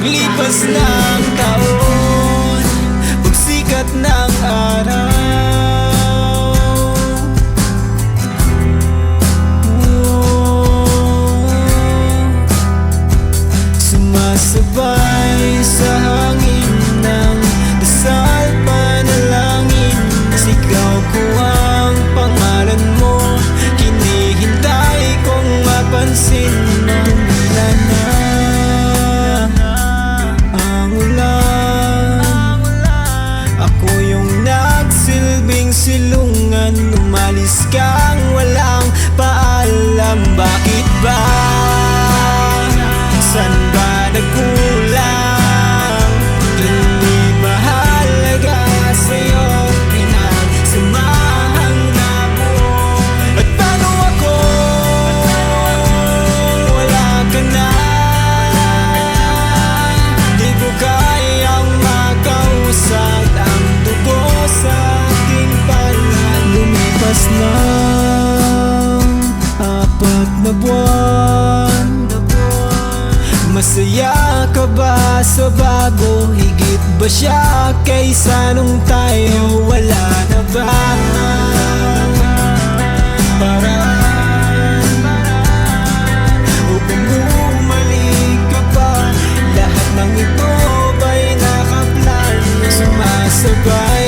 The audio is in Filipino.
Paglipas ng taon, pagsikat ng araw, sumasabay sa hangin ng dasal, panalangin. Sigaw ko ang pangalan mo, hinihintay kong mapansin. Mawala na ang ulan, ako yung nagsilbing silungan. Umalis kang walang paalam, bakit ba? San ba nagkulang? Hindi mahalaga sa'yo, pinagsamahang nabuo. At paano ako? Wala ka na. Di ko kayang makausap ang dugo sa aking palad. Lumipas na 4 na buwan, masaya ka ba sa bago? Higit ba siya kaysa nung tayo? Wala na ba paraan upang bumalik ka pa? Lahat ng ito ba'y nakaplano? Sumasabay